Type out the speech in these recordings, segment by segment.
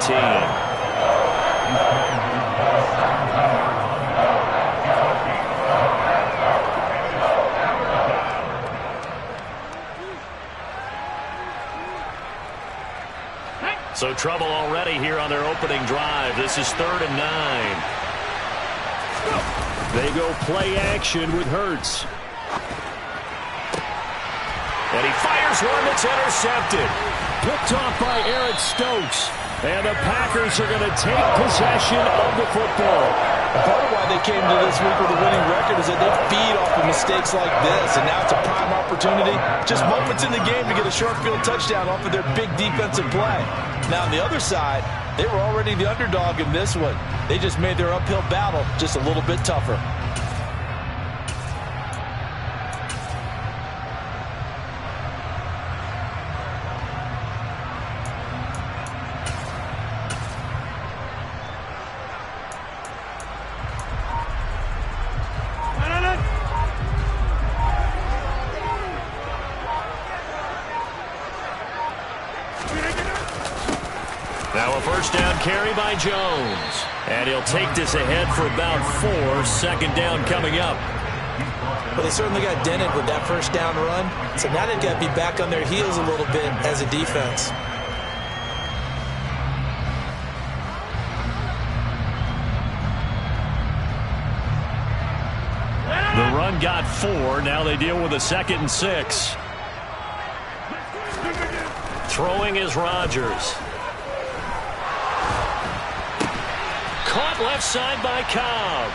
19. So trouble already here on their opening drive. This is 3rd and 9. They go play action with Hurts. And he fires one that's intercepted. Picked off by Eric Stokes. And the Packers are going to take possession of the football. Part of why they came to this week with a winning record is that they feed off of mistakes like this, and now it's a prime opportunity. Just moments in the game to get a short field touchdown off of their big defensive play. Now on the other side, they were already the underdog in this one. They just made their uphill battle just a little bit tougher. Now a first down carry by Jones. And he'll take this ahead for about 4. 2nd down coming up. Well, they certainly got dented with that first down run. So now they've got to be back on their heels a little bit as a defense. The run got 4. Now they deal with a 2nd and 6. Throwing is Rodgers. Caught left side by Cobb.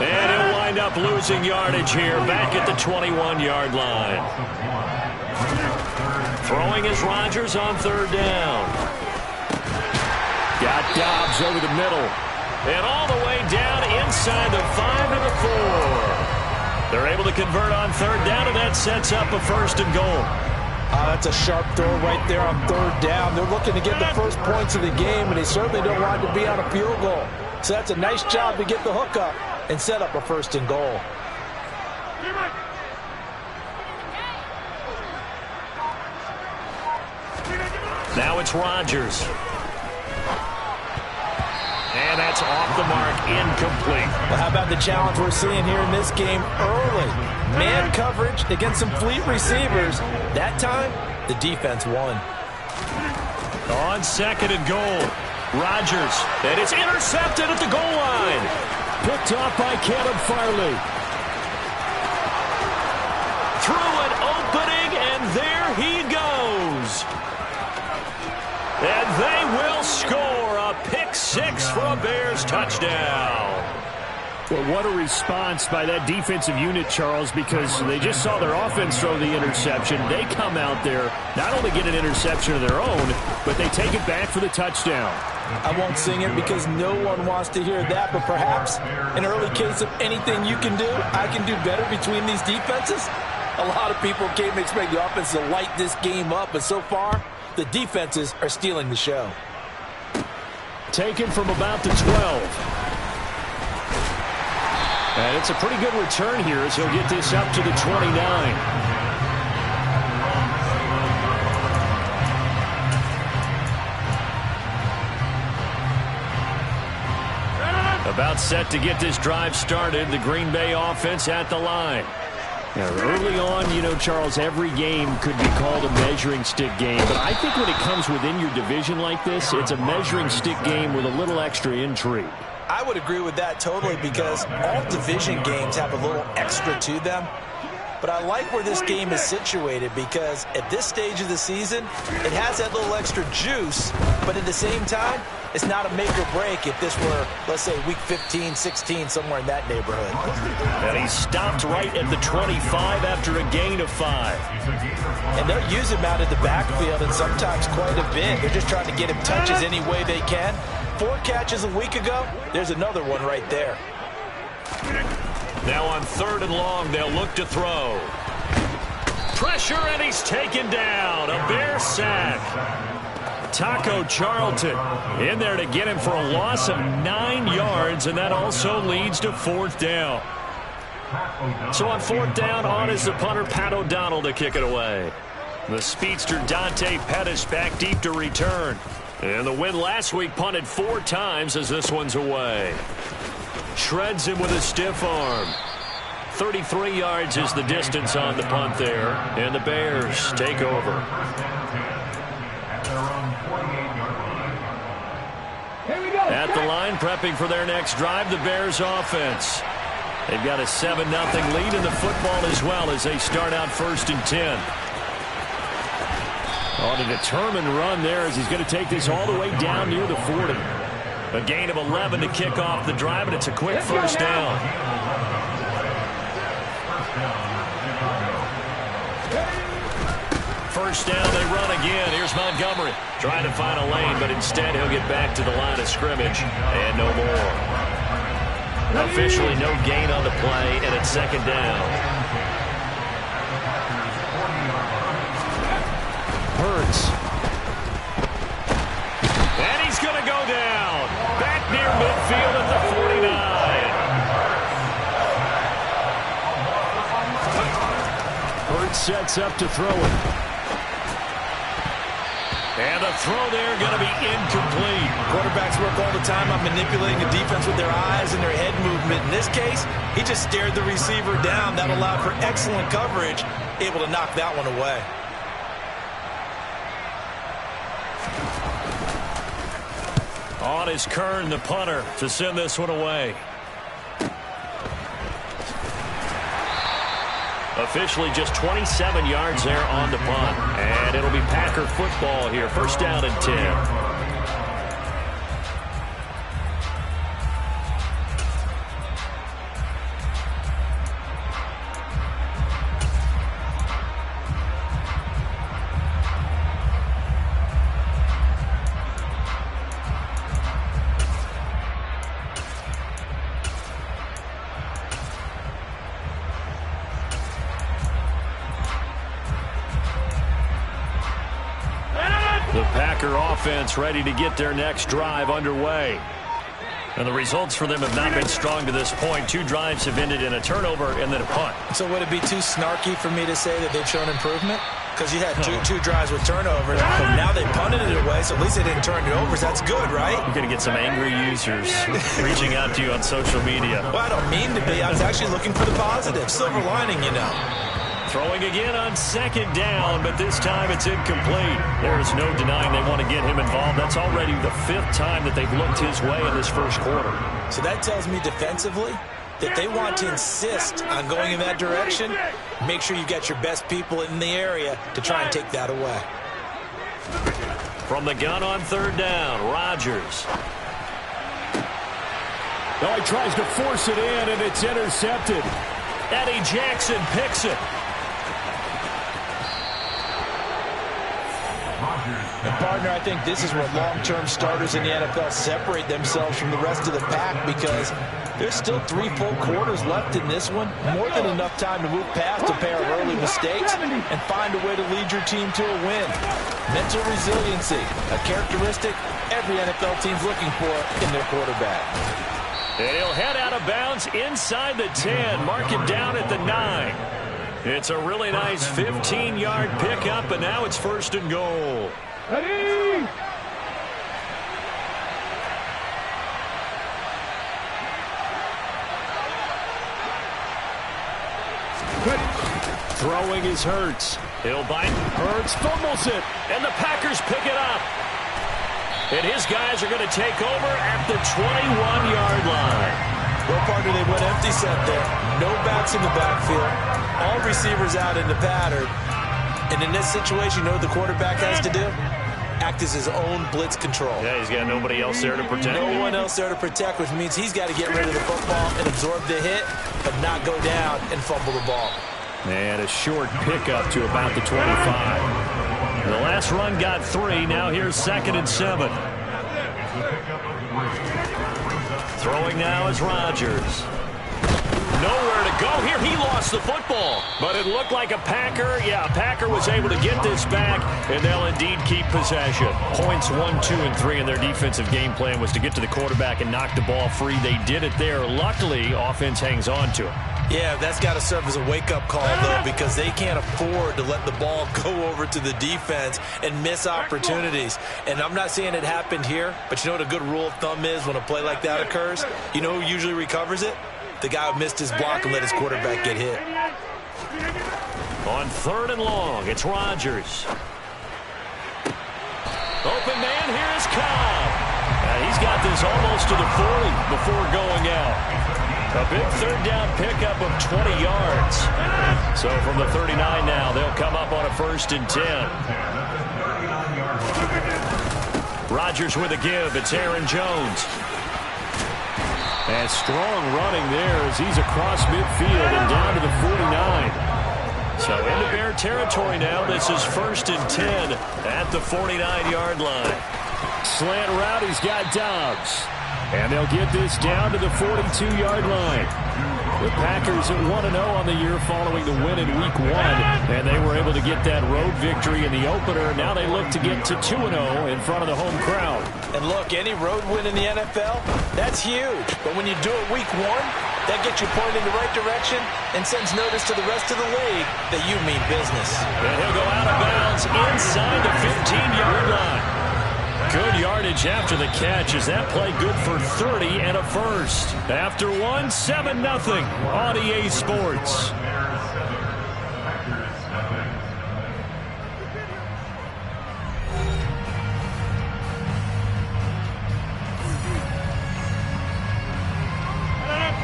And he'll wind up losing yardage here back at the 21-yard line. Throwing is Rodgers on 3rd down. Got Dobbs over the middle. And all the way down inside the 5 to the 4. They're able to convert on 3rd down, and that sets up a 1st and goal. That's a sharp throw right there on 3rd down. They're looking to get the first points of the game, and they certainly don't want it to be on a field goal. So that's a nice job to get the hook up and set up a 1st and goal. Now it's Rodgers. And that's off the mark, incomplete. Well, how about the challenge we're seeing here in this game early? Man coverage against some fleet receivers. That time, the defense won. On 2nd and goal, Rodgers. And it's intercepted at the goal line. Picked off by Caleb Farley. Through an opening, and there he goes. And they will score a pick-6 for a Bears touchdown. Well, what a response by that defensive unit, Charles, because they just saw their offense throw the interception. They come out there, not only get an interception of their own, but they take it back for the touchdown. I won't sing it because no one wants to hear that, but perhaps an early case of anything you can do, I can do better between these defenses. A lot of people came to expect the offense to light this game up, but so far, the defenses are stealing the show. Taken from about the 12. And it's a pretty good return here as he'll get this up to the 29. About set to get this drive started, the Green Bay offense at the line. Now, early on, you know, Charles, every game could be called a measuring stick game. But I think when it comes within your division like this, it's a measuring stick game with a little extra intrigue. I would agree with that totally because all division games have a little extra to them. But I like where this game is situated because at this stage of the season, it has that little extra juice, but at the same time, it's not a make or break if this were, let's say, week 15, 16, somewhere in that neighborhood. And he stopped right at the 25 after a gain of 5. And they'll use him out of the backfield and sometimes quite a bit. They're just trying to get him touches any way they can. 4 catches a week ago, there's another one right there. Now on 3rd and long, they'll look to throw. Pressure, and he's taken down. A Bear sack. Taco Charlton in there to get him for a loss of 9 yards, and that also leads to 4th down. So on 4th down, on is the punter, Pat O'Donnell, to kick it away. The speedster Dante Pettis back deep to return. And the win last week punted 4 times as this one's away. Shreds him with a stiff arm. 33 yards is the distance on the punt there. And the Bears take over. At the line, prepping for their next drive, the Bears offense. They've got a 7-0 lead in the football as well as they start out 1st and 10. On a determined run there as he's going to take this all the way down near the 40. A gain of 11 to kick off the drive, and it's a quick first down. First down, they run again. Here's Montgomery trying to find a lane, but instead he'll get back to the line of scrimmage and no more. Officially no gain on the play, and it's 2nd down. Hurts. And he's going to go down. Back near midfield at the 49. Hurts sets up to throw it. And the throw there going to be incomplete. Quarterbacks work all the time on manipulating the defense with their eyes and their head movement. In this case, he just stared the receiver down. That allowed for excellent coverage, able to knock that one away. On is Kern, the punter, to send this one away. Officially just 27 yards there on the punt. And it'll be Packer football here. 1st down and 10. Offense ready to get their next drive underway. And the results for them have not been strong to this point. 2 drives have ended in a turnover and then a punt. So would it be too snarky for me to say that they've shown improvement? Because you had two drives with turnovers, but now they punted it away, so at least they didn't turn it over. So that's good, right? You're going to get some angry users reaching out to you on social media. Well, I don't mean to be. I was actually looking for the positive. Silver lining, you know. Throwing again on 2nd down, but this time it's incomplete. There is no denying they want to get him involved. That's already the 5th time that they've looked his way in this 1st quarter. So that tells me defensively that they want to insist on going in that direction. Make sure you get your best people in the area to try and take that away. From the gun on 3rd down, Rodgers. Oh, he tries to force it in, and it's intercepted. Eddie Jackson picks it. And partner, I think this is where long-term starters in the NFL separate themselves from the rest of the pack, because there's still 3 full quarters left in this one. More than enough time to move past a pair of early mistakes and find a way to lead your team to a win. Mental resiliency, a characteristic every NFL team's looking for in their quarterback. And he'll head out of bounds inside the 10. Mark him down at the 9. It's a really nice 15-yard pickup, and now it's 1st and goal. Ready? Throwing is Hurts. He'll bite. Hurts fumbles it. And the Packers pick it up. And his guys are going to take over at the 21-yard line. Well, partner, they went empty set there. No backs in the backfield. All receivers out in the pattern. And in this situation, you know what the quarterback has to do? Act as his own blitz control. Yeah, he's got nobody else there to protect. No one else there to protect, which means he's got to get rid of the football and absorb the hit, but not go down and fumble the ball. And a short pickup to about the 25. The last run got 3. Now here's 2nd and 7. Throwing now is Rodgers. Nowhere to go here. He lost the football. But it looked like a Packer. Yeah, a Packer was able to get this back, and they'll indeed keep possession. Points 1, 2, and 3 in their defensive game plan was to get to the quarterback and knock the ball free. They did it there. Luckily, offense hangs on to it. Yeah, that's got to serve as a wake-up call, though, because they can't afford to let the ball go over to the defense and miss opportunities. And I'm not saying it happened here, but you know what a good rule of thumb is when a play like that occurs? You know who usually recovers it? The guy who missed his block and let his quarterback get hit. On 3rd and long, it's Rodgers. Open man, here is Cobb. And he's got this almost to the 40 before going out. A big 3rd down pickup of 20 yards. So from the 39 now, they'll come up on a 1st and 10. Rodgers with a give. It's Aaron Jones. And strong running there as he's across midfield and down to the 49. So into Bear territory now. This is 1st and 10 at the 49-yard line. Slant route, he's got Dobbs. And they'll get this down to the 42-yard line. The Packers at 1-0 on the year following the win in Week 1. And they were able to get that road victory in the opener. Now they look to get to 2-0 in front of the home crowd. And look, any road win in the NFL, that's huge. But when you do it Week 1, that gets you pointed in the right direction and sends notice to the rest of the league that you mean business. And he'll go out of bounds inside the 15-yard line. Good yardage after the catch. Is that play good for 30 and a first? After one, 7-0 on EA Sports.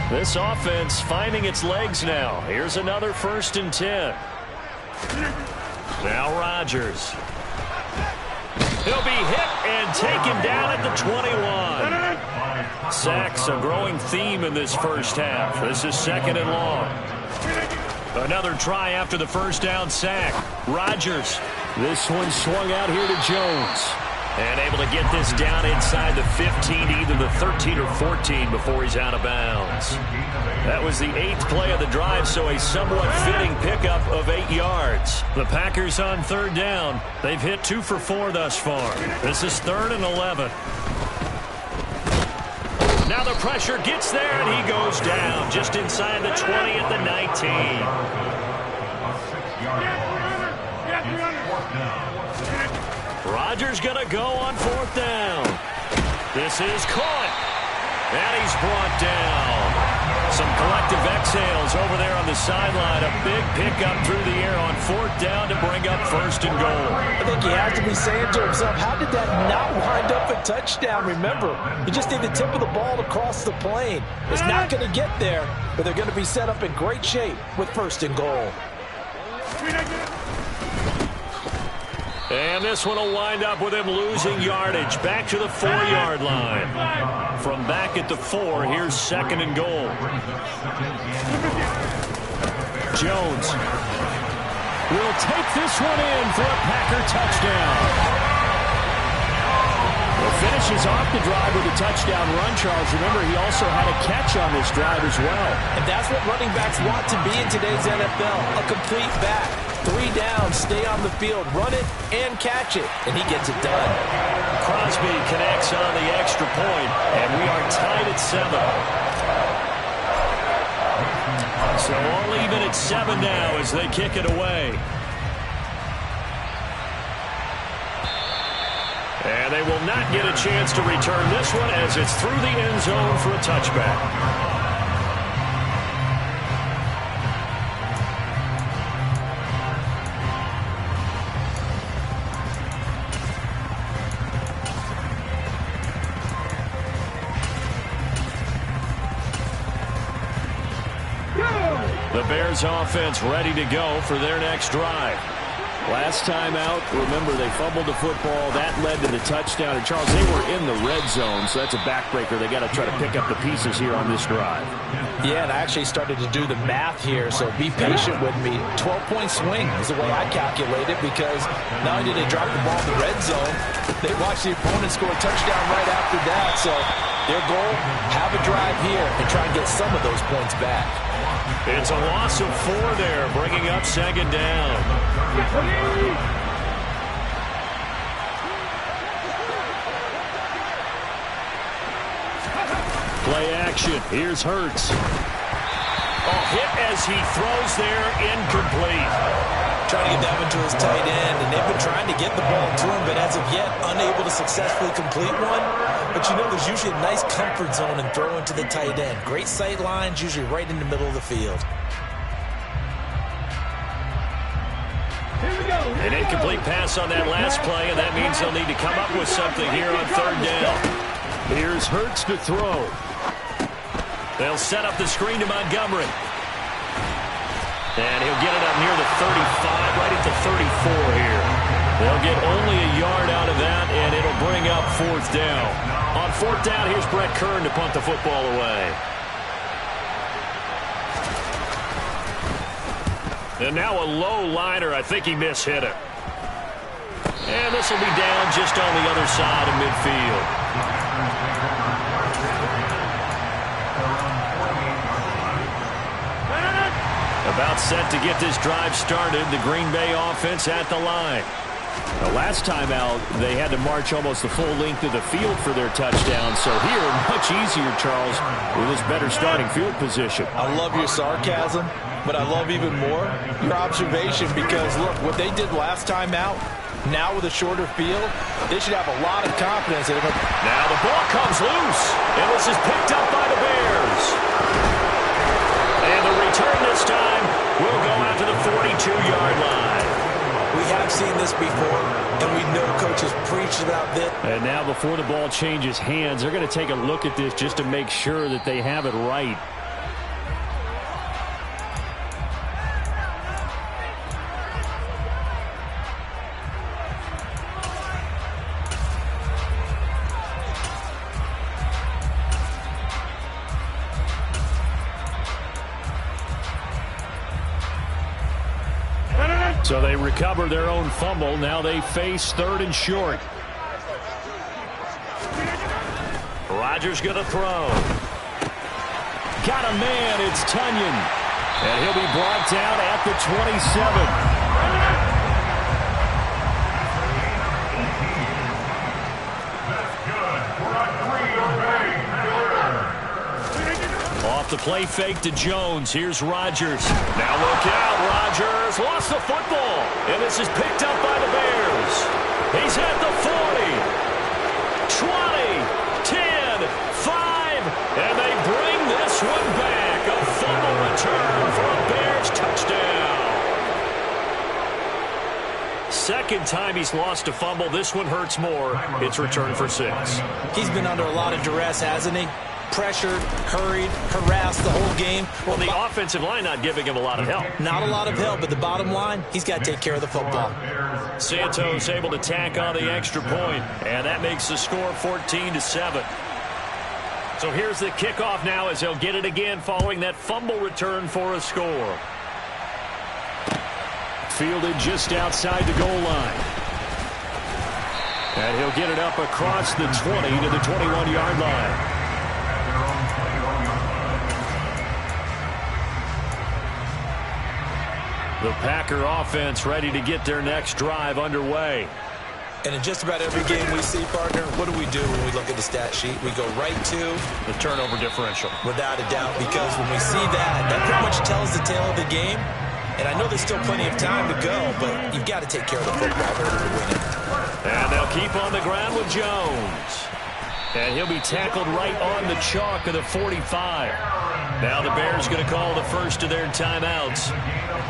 This offense finding its legs now. Here's another 1st and 10. Now Rodgers. He'll be hit and taken down at the 21. Sacks a growing theme in this first half. This is 2nd and long. Another try after the 1st down sack. Rodgers. This one swung out here to Jones. And able to get this down inside the 15, either the 13 or 14 before he's out of bounds. That was the 8th play of the drive, so a somewhat fitting pickup of 8 yards. The Packers on 3rd down. They've hit 2 for 4 thus far. This is 3rd and 11. Now the pressure gets there, and he goes down just inside the 20 at the 19. Rodgers going to go on 4th down. This is caught. And he's brought down. Some collective exhales over there on the sideline. A big pickup through the air on 4th down to bring up 1st and goal. I think he has to be saying to himself, how did that not wind up a touchdown? Remember, you just need the tip of the ball to cross the plane. It's not going to get there, but they're going to be set up in great shape with 1st and goal. And this one will wind up with him losing yardage. Back to the 4-yard line. From back at the 4, here's 2nd and goal. Jones will take this one in for a Packer touchdown. Well, finishes off the drive with a touchdown run, Charles. Remember, he also had a catch on this drive as well. And that's what running backs want to be in today's NFL, a complete back. 3 down, stay on the field, run it, and catch it. And he gets it done. Crosby connects on the extra point, and we are tied at 7. So all even at 7 now as they kick it away. And they will not get a chance to return this one as it's through the end zone for a touchback. The Bears offense ready to go for their next drive. Last time out, remember, they fumbled the football. That led to the touchdown. And, Charles, they were in the red zone, so that's a backbreaker. They got to try to pick up the pieces here on this drive. Yeah, and I actually started to do the math here, so be patient with me. 12-point swing is the way I calculate it, because not only did they drop the ball in the red zone, they watched the opponent score a touchdown right after that. So their goal, have a drive here and try and get some of those points back. It's a loss of 4 there, bringing up 2nd down. Play action. Here's Hurts. Oh, hit as he throws there, incomplete. Trying to get that one to his tight end, and they've been trying to get the ball to him, but as of yet, unable to successfully complete one. But you know, there's usually a nice comfort zone in throwing to the tight end. Great sight lines, usually right in the middle of the field. An incomplete pass on that last play, and that means they'll need to come up with something here on third down. Here's Hurts to throw. They'll set up the screen to Montgomery. And he'll get it up near the 35, right at the 34 here. They'll get only a yard out of that, and it'll bring up fourth down. On fourth down, here's Brett Kern to punt the football away. And now a low liner. I think he mishit it. And this will be down just on the other side of midfield. About set to get this drive started. The Green Bay offense at the line. The last time out, they had to march almost the full length of the field for their touchdown. So here, much easier, Charles, with this better starting field position. I love your sarcasm, but I love even more your observation because, look, what they did last time out, now with a shorter field, they should have a lot of confidence. Now the ball comes loose, and this is picked up by the Bears. And the return this time will go out to the 42-yard line. We have seen this before, and we know coaches preach about this. And now before the ball changes hands, they're going to take a look at this just to make sure that they have it right. So they recover their own fumble. Now they face third and short. Rodgers going to throw. Got a man. It's Tunyon. And he'll be brought down at the 27. The play fake to Jones. Here's Rodgers. Now look out. Rodgers lost the football. And this is picked up by the Bears. He's at the 40. 20. 10. 5. And they bring this one back. A fumble return for a Bears touchdown. Second time he's lost a fumble. This one hurts more. It's returned for 6. He's been under a lot of duress, hasn't he? Pressured, hurried, harassed the whole game. Well, the offensive line not giving him a lot of help. Not a lot of help, but the bottom line, he's got to take care of the football. Santos able to tack on the extra point, and that makes the score 14-7. So here's the kickoff now as he'll get it again following that fumble return for a score. Fielded just outside the goal line. And he'll get it up across the 20 to the 21-yard line. The Packer offense ready to get their next drive underway. And in just about every game we see, partner, what do we do when we look at the stat sheet? We go right to the turnover differential. Without a doubt, because when we see that, that pretty much tells the tale of the game. And I know there's still plenty of time to go, but you've got to take care of the football in order to win it. And they'll keep on the ground with Jones. And he'll be tackled right on the chalk of the 45. Now the Bears going to call the first of their timeouts.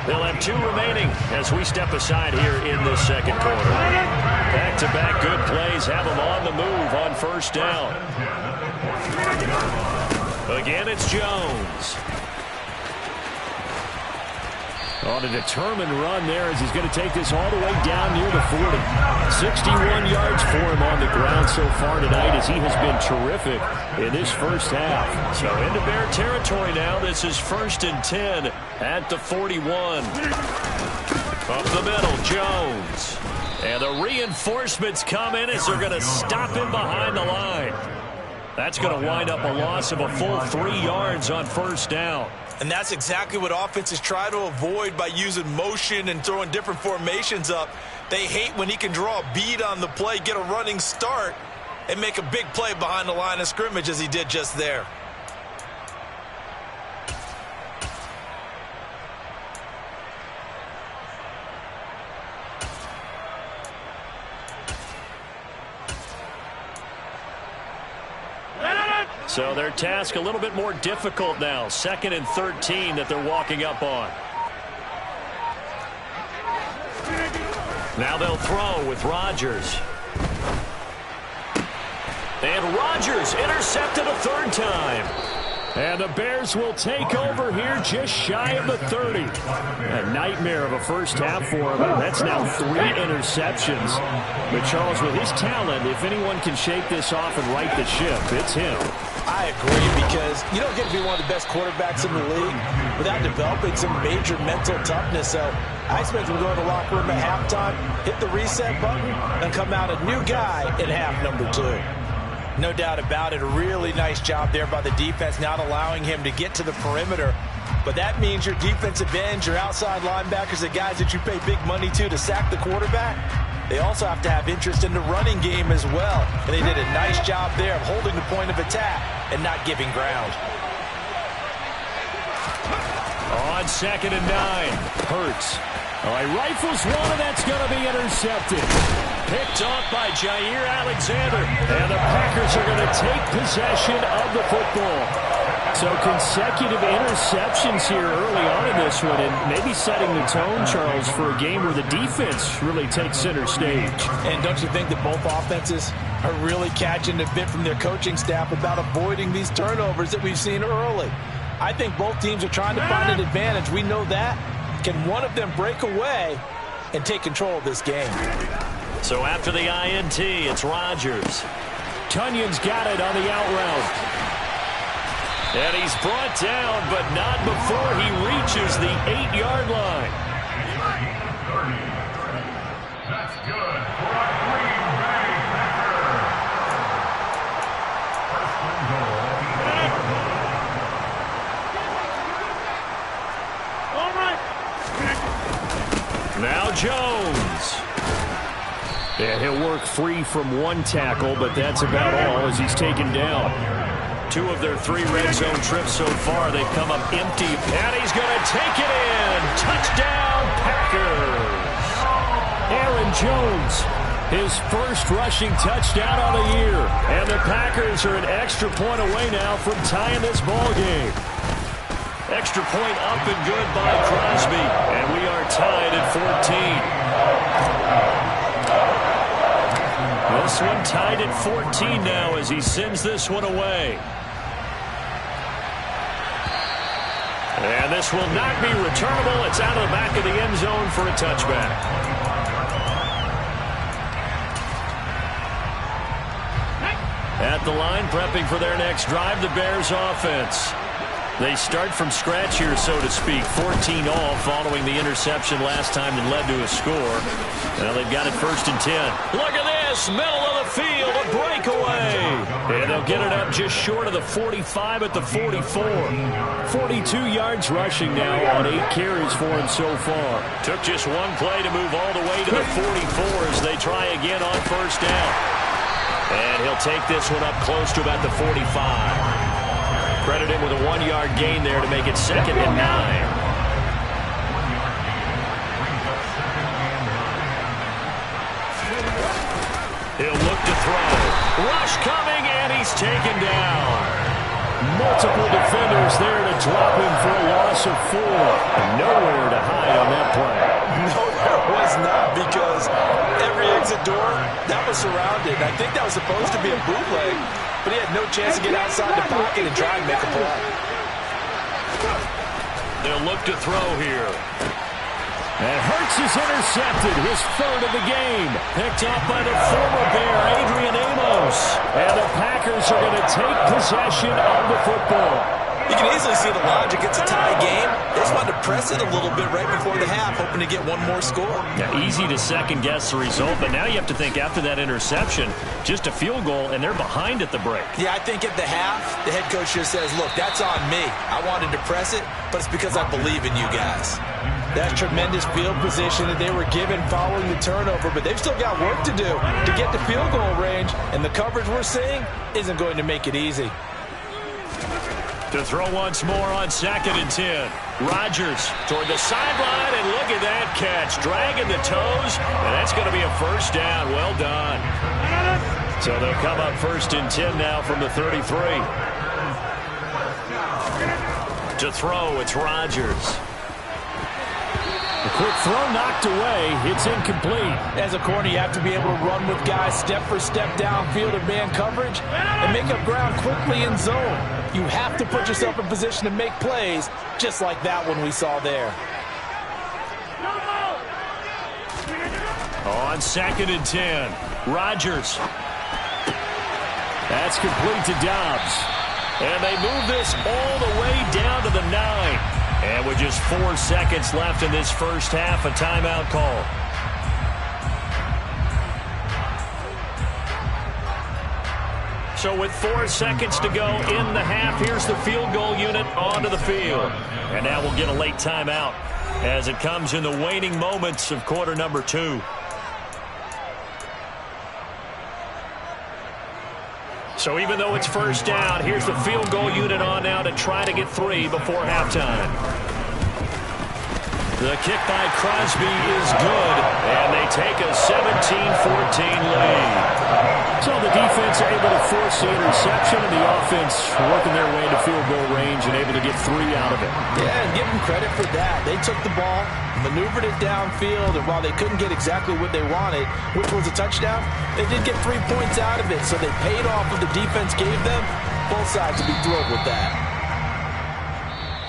They'll have 2 remaining as we step aside here in this second quarter. Back-to-back good plays have them on the move on first down. Again, it's Jones. On a determined run there as he's going to take this all the way down near the 40. 61 yards for him on the ground so far tonight as he has been terrific in this first half. So into Bear territory now. This is 1st and 10 at the 41. Up the middle, Jones. And the reinforcements come in as they're going to stop him behind the line. That's going to wind up a loss of a full 3 yards on first down. And that's exactly what offenses try to avoid by using motion and throwing different formations up. They hate when he can draw a bead on the play, get a running start, and make a big play behind the line of scrimmage as he did just there. So their task a little bit more difficult now. 2nd and 13 that they're walking up on. Now they'll throw with Rodgers. And Rodgers intercepted a 3rd time. And the Bears will take over here just shy of the 30. A nightmare of a first half for him. That's now 3 interceptions. But Charles, with his talent, if anyone can shake this off and right the ship, it's him. I agree, because you don't get to be one of the best quarterbacks in the league without developing some major mental toughness. So I expect him to go to the locker room at halftime, hit the reset button, and come out a new guy in half number 2. No doubt about it. A really nice job there by the defense, not allowing him to get to the perimeter. But that means your defensive ends, your outside linebackers, the guys that you pay big money to sack the quarterback, they also have to have interest in the running game as well. And they did a nice job there of holding the point of attack and not giving ground. On 2nd and 9, Hurts. All right, rifles one, and that's going to be intercepted. Picked off by Jair Alexander. And the Packers are going to take possession of the football. So consecutive interceptions here early on in this one, and maybe setting the tone, Charles, for a game where the defense really takes center stage. And don't you think that both offenses are really catching the bit from their coaching staff about avoiding these turnovers that we've seen early? I think both teams are trying to find an advantage. We know that. Can one of them break away and take control of this game? So after the INT, it's Rodgers. Tunyon's got it on the out route. And he's brought down, but not before he reaches the 8-yard line. That's good for a Green Bay Packer. All right. Now Jones. And he'll work free from one tackle, but that's about all as he's taken down. 2 of their 3 red zone trips so far, they've come up empty. And he's going to take it in. Touchdown, Packers. Aaron Jones, his first rushing touchdown on the year. And the Packers are an extra point away now from tying this ball game. Extra point up and good by Crosby. And we are tied at 14. This one tied at 14 now as he sends this one away. And this will not be returnable. It's out of the back of the end zone for a touchback. At the line, prepping for their next drive, the Bears offense. They start from scratch here, so to speak. 14 all following the interception last time that led to a score. Now they've got it 1st and 10. Look at this, middle of the field, a breakaway. And they'll get it up just short of the 45 at the 44. 42 yards rushing now on 8 carries for him so far. Took just one play to move all the way to the 44 as they try again on 1st down. And he'll take this one up close to about the 45. Credit him with a 1-yard gain there to make it 2nd and 9. He'll look to throw. Rush coming, and he's taken down. Multiple defenders there to drop him for a loss of 4. And nowhere to hide on that play. No, there was not, because every exit door, that was surrounded. I think that was supposed to be a bootleg, but he had no chance to get outside the pocket and try and make a play. They'll look to throw here. And Hurts is intercepted, his 3rd of the game. Picked off by the former Bear, Adrian Amos. And the Packers are going to take possession of the football. You can easily see the logic. It's a tie game. They just wanted to press it a little bit right before the half, hoping to get one more score. Yeah, easy to second-guess the result, but now you have to think after that interception, just a field goal, and they're behind at the break. Yeah, I think at the half, the head coach just says, look, that's on me. I wanted to press it, but it's because I believe in you guys. That's tremendous field position that they were given following the turnover, but they've still got work to do to get to field goal range, and the coverage we're seeing isn't going to make it easy. To throw once more on 2nd and 10. Rodgers toward the sideline, and look at that catch. Dragging the toes, and that's going to be a 1st down. Well done. So they'll come up 1st and 10 now from the 33. To throw, it's Rodgers. The quick throw knocked away. It's incomplete. As a corner, you have to be able to run with guys step for step downfield in man coverage and make up ground quickly in zone. You have to put yourself in position to make plays, just like that one we saw there. On 2nd and 10, Rodgers. That's complete to Dobbs. And they move this all the way down to the 9. And with just 4 seconds left in this first half, a timeout call. So with 4 seconds to go in the half, here's the field goal unit onto the field. And now we'll get a late timeout as it comes in the waning moments of quarter number 2. So even though it's first down, here's the field goal unit on now to try to get 3 before halftime. The kick by Crosby is good, and they take a 17-14 lead. So the defense able to force the interception, and the offense working their way to field goal range and able to get 3 out of it. Yeah, and give them credit for that. They took the ball, maneuvered it downfield, and while they couldn't get exactly what they wanted, which was a touchdown, they did get 3 points out of it, so they paid off what the defense gave them. Both sides will be thrilled with that.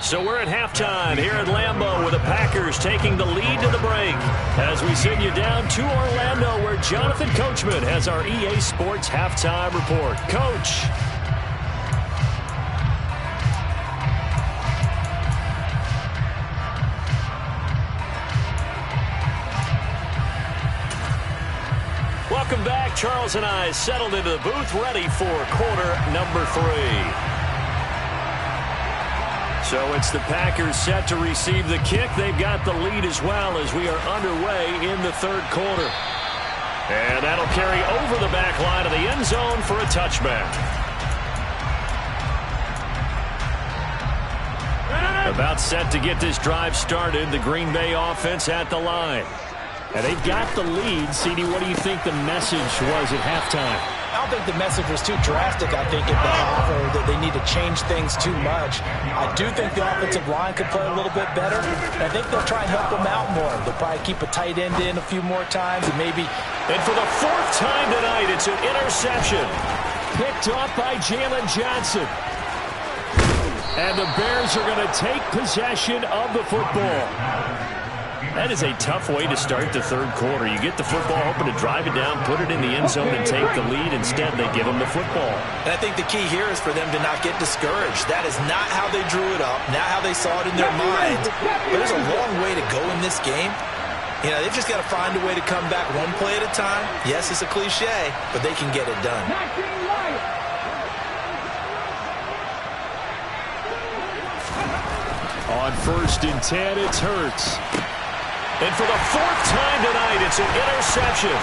So we're at halftime here at Lambeau with the Packers taking the lead to the break as we send you down to Orlando where Jonathan Coachman has our EA Sports halftime report. Coach. Welcome back. Charles and I settled into the booth ready for quarter number 3. So it's the Packers set to receive the kick. They've got the lead as well as we are underway in the third quarter. And that'll carry over the back line of the end zone for a touchback. About set to get this drive started, the Green Bay offense at the line. And they've got the lead. CD, what do you think the message was at halftime? I don't think the message was too drastic, I think, at the half, or that they need to change things too much. I do think the offensive line could play a little bit better. And I think they'll try and help them out more. They'll probably keep a tight end in a few more times and maybe. And for the 4th time tonight, it's an interception. Picked off by Jalen Johnson. And the Bears are going to take possession of the football. That is a tough way to start the third quarter. You get the football, hoping to drive it down, put it in the end zone, and take the lead. Instead, they give them the football. And I think the key here is for them to not get discouraged. That is not how they drew it up, not how they saw it in their mind. But there's a long way to go in this game. You know, they've just got to find a way to come back one play at a time. Yes, it's a cliche, but they can get it done. On 1st and 10, it's Hurts. And for the 4th time tonight, it's an interception.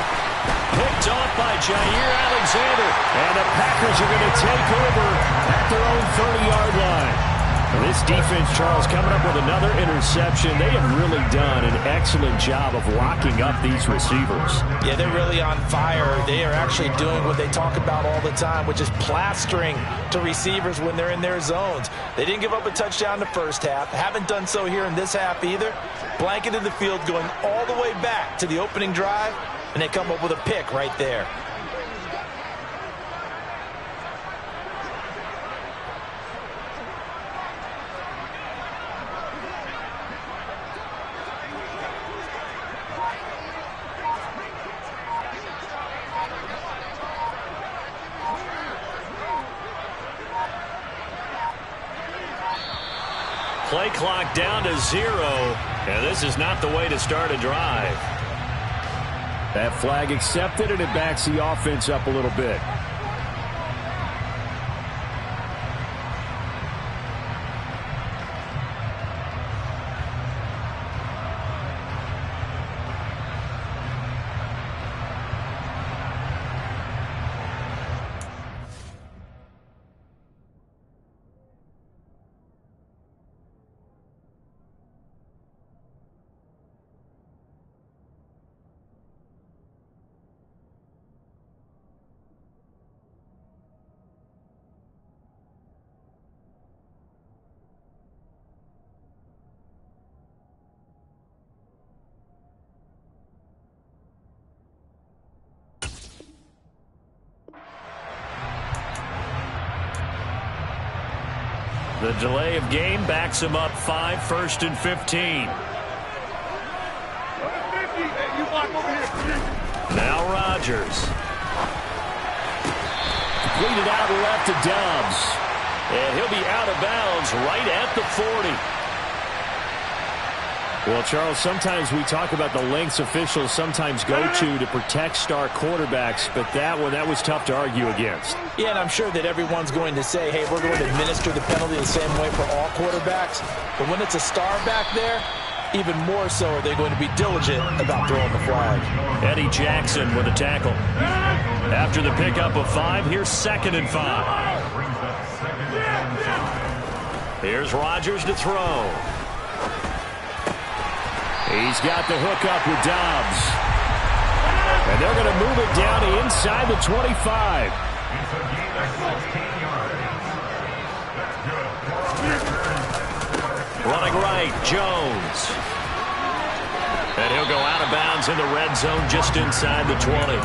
Picked off by Jair Alexander. And the Packers are going to take over at their own 30-yard line. And this defense, Charles, coming up with another interception. They have really done an excellent job of locking up these receivers. Yeah, they're really on fire. They are actually doing what they talk about all the time, which is plastering to receivers when they're in their zones. They didn't give up a touchdown in the first half. Haven't done so here in this half either. Blanketed the field going all the way back to the opening drive, and they come up with a pick right there. Play clock down to 0, and this is not the way to start a drive. That flag accepted, and it backs the offense up a little bit. The delay of game backs him up 5, 1st and 15. Now Rodgers. Lead it out left to Dobbs. And he'll be out of bounds right at the 40. Well, Charles, sometimes we talk about the lengths officials sometimes go to protect star quarterbacks, but that was tough to argue against. Yeah, and I'm sure that everyone's going to say, hey, we're going to administer the penalty the same way for all quarterbacks. But when it's a star back there, even more so are they going to be diligent about throwing the flag. Eddie Jackson with a tackle. After the pickup of 5, here's 2nd and 5. Here's Rodgers to throw. He's got the hook up with Dobbs. And they're going to move it down inside the 25. Running right, Jones. And he'll go out of bounds in the red zone just inside the 20.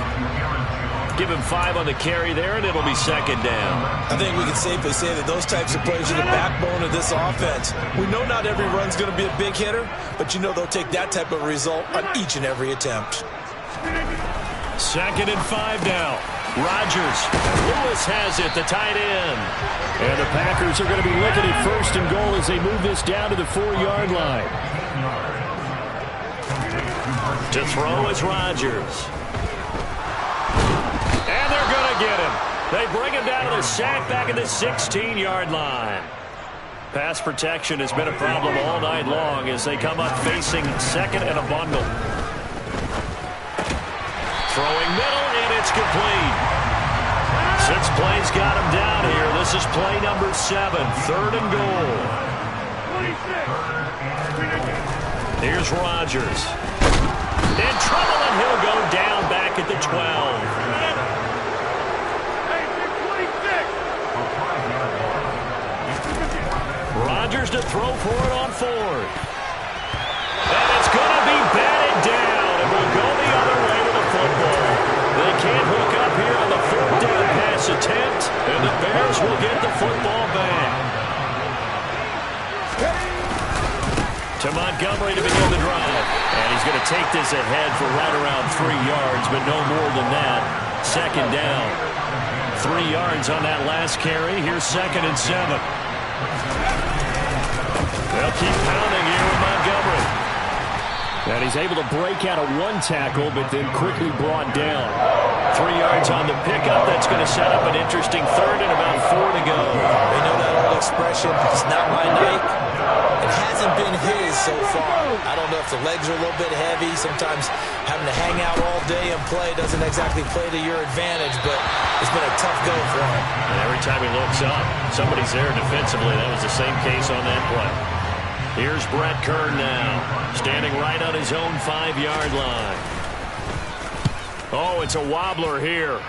Give him 5 on the carry there, and it'll be 2nd down. I think we can safely say that those types of plays are the backbone of this offense. We know not every run's going to be a big hitter, but you know they'll take that type of result on each and every attempt. 2nd and 5 now. Rodgers. Lewis has it, the tight end. And the Packers are going to be looking at 1st and goal as they move this down to the 4-yard line. To throw is Rodgers. And they're going to get him. They bring him down to the sack back at the 16-yard line. Pass protection has been a problem all night long as they come up facing 2nd and a bundle. Throwing middle, and it's complete. 6 plays got him down here. This is play number 7, 3rd and goal. Here's Rodgers. In trouble, and he'll go down back at the 12. Rodgers to throw for it on 4th. And it's going to be batted down. It will go the other way with the football. They can't hook up here on the 4th down pass attempt, and the Bears will get the football back. To Montgomery to begin the drive. And he's going to take this ahead for right around 3 yards, but no more than that. 2nd down. 3 yards on that last carry. Here's 2nd and 7. They'll keep pounding here with Montgomery. And he's able to break out of 1 tackle, but then quickly brought down. 3 yards on the pickup. That's going to set up an interesting 3rd and about 4 to go. They know that old expression, it's not my night. It hasn't been his so far. I don't know if the legs are a little bit heavy. Sometimes having to hang out all day and play doesn't exactly play to your advantage, but it's been a tough go for him. And every time he looks up, somebody's there defensively. That was the same case on that play. Here's Brett Kern now, standing right on his own 5-yard line. Oh, it's a wobbler here.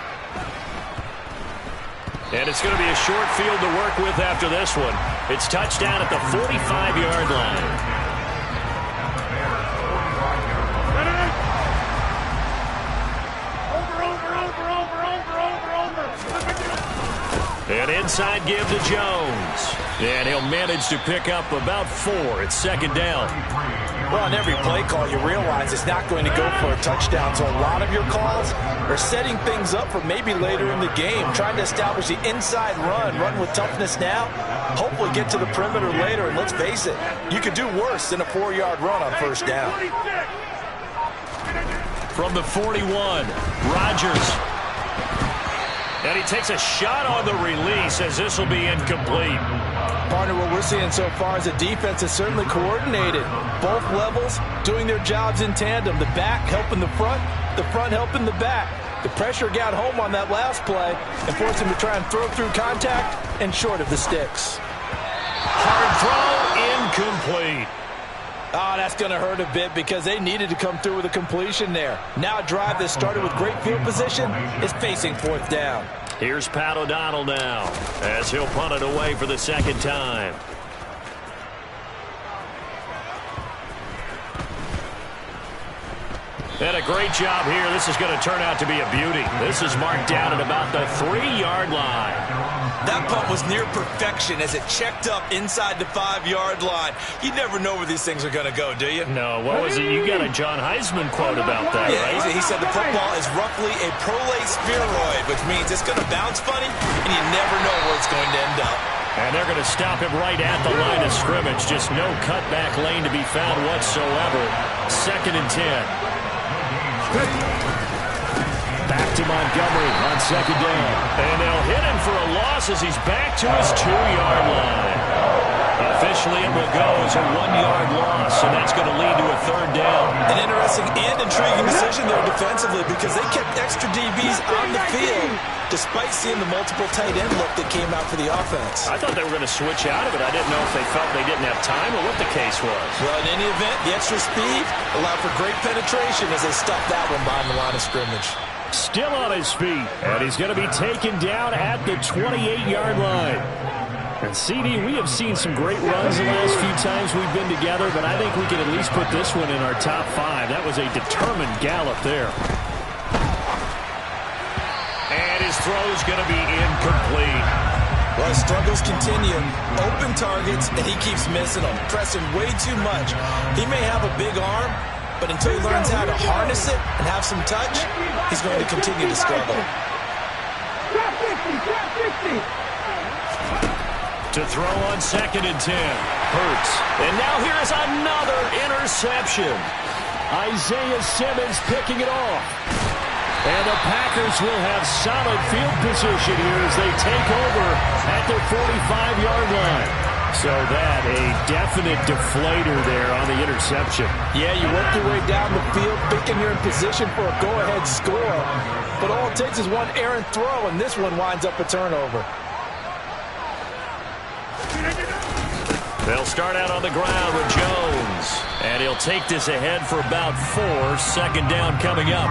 And it's going to be a short field to work with after this one. It's touchdown at the 45-yard line. And inside give to Jones. And he'll manage to pick up about 4. It's 2nd down. Well, on every play call, you realize it's not going to go for a touchdown. So a lot of your calls are setting things up for maybe later in the game, trying to establish the inside run with toughness now, hopefully get to the perimeter later. And let's face it, you could do worse than a 4-yard run on 1st down. From the 41, Rodgers. And he takes a shot on the release as this will be incomplete. Partner, what we're seeing so far is a defense is certainly coordinated. Both levels doing their jobs in tandem. The back helping the front helping the back. The pressure got home on that last play and forced him to try and throw through contact and short of the sticks. Hard throw, incomplete. Oh, that's going to hurt a bit because they needed to come through with a completion there. Now a drive that started with great field position is facing 4th down. Here's Pat O'Donnell now as he'll punt it away for the 2nd time. And a great job here. This is going to turn out to be a beauty. This is marked down at about the 3-yard line. That punt was near perfection as it checked up inside the 5-yard line. You never know where these things are going to go, do you? No, what was it? You got a John Heisman quote about that, yeah, right? He said the football is roughly a prolate spheroid, which means it's going to bounce funny, and you never know where it's going to end up. And they're going to stop him right at the line of scrimmage. Just no cutback lane to be found whatsoever. 2nd and 10. Back to Montgomery on 2nd down. And they'll hit him for a loss as he's back to his 2-yard line. Officially, it will go as a 1-yard loss, and that's going to lead to a 3rd down. An interesting and intriguing decision there defensively because they kept extra DBs on the field despite seeing the multiple tight end look that came out for the offense. I thought they were going to switch out of it. I didn't know if they felt they didn't have time or what the case was. Well, in any event, the extra speed allowed for great penetration as they stuffed that one behind the line of scrimmage. Still on his feet, and he's going to be taken down at the 28-yard line. And CD, we have seen some great runs the last few times we've been together, but I think we can at least put this one in our top 5. That was a determined gallop there. And his throw's going to be incomplete. Well, his struggles continue. Open targets, and he keeps missing them, pressing way too much. He may have a big arm, but until he learns how to harness it and have some touch, he's going to continue to struggle. To throw on 2nd and 10. Hurts. And now here is another interception. Isaiah Simmons picking it off. And the Packers will have solid field position here as they take over at their 45-yard line. So that a definite deflator there on the interception. Yeah, you work your way down the field thinking you're in position for a go-ahead score. But all it takes is one errant throw, and this one winds up a turnover. They'll start out on the ground with Jones. And he'll take this ahead for about 4. 2nd down coming up.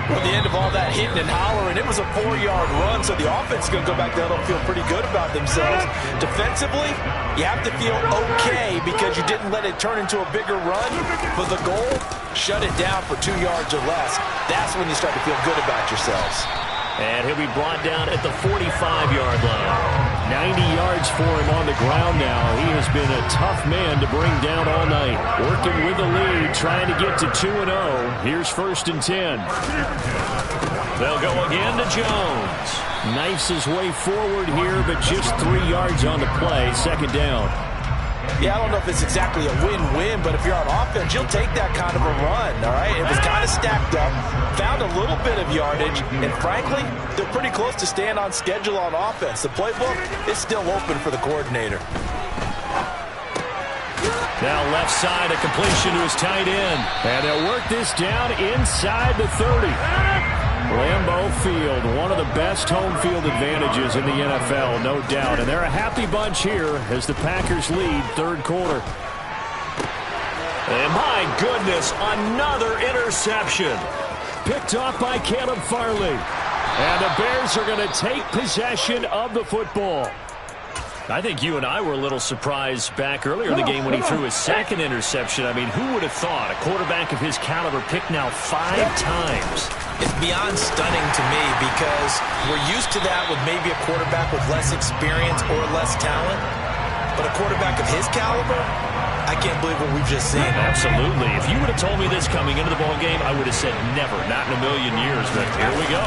Well, at the end of all that hitting and hollering, it was a 4-yard run, so the offense is going to go back down and feel pretty good about themselves. Defensively, you have to feel okay because you didn't let it turn into a bigger run. For the goal, shut it down for 2 yards or less. That's when you start to feel good about yourselves. And he'll be brought down at the 45-yard line. 90 yards for him on the ground now. He has been a tough man to bring down all night. Working with the lead, trying to get to 2-0. Here's 1st and 10. They'll go again to Jones. Knifes his way forward here, but just 3 yards on the play. 2nd down. Yeah, I don't know if it's exactly a win-win, but if you're on offense, you'll take that kind of a run, all right? It was kind of stacked up, found a little bit of yardage, and frankly, they're pretty close to staying on schedule on offense. The playbook is still open for the coordinator. Now left side, a completion to his tight end. And they'll work this down inside the 30. Lambeau Field, one of the best home field advantages in the NFL, no doubt. And they're a happy bunch here as the Packers lead 3rd quarter. And my goodness, another interception. Picked off by Caleb Farley. And the Bears are going to take possession of the football. I think you and I were a little surprised back earlier in the game when he threw his 2nd interception. I mean, who would have thought a quarterback of his caliber picked now 5 times? It's beyond stunning to me because we're used to that with maybe a quarterback with less experience or less talent. But a quarterback of his caliber, I can't believe what we've just seen. Absolutely. If you would have told me this coming into the ball game, I would have said never, not in a million years. But here we go.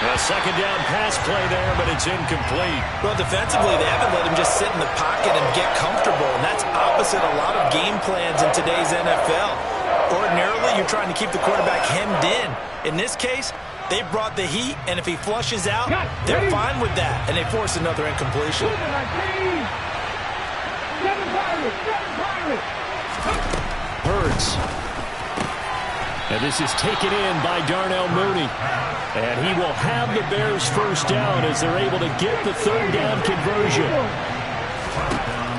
A 2nd down pass play there, but it's incomplete. Well, defensively, they haven't let him just sit in the pocket and get comfortable, and that's opposite a lot of game plans in today's NFL. Ordinarily, you're trying to keep the quarterback hemmed in. In this case, they brought the heat, and if he flushes out, they're fine with that, and they force another incompletion. Hurts. And this is taken in by Darnell Mooney. And he will have the Bears 1st down as they're able to get the 3rd down conversion.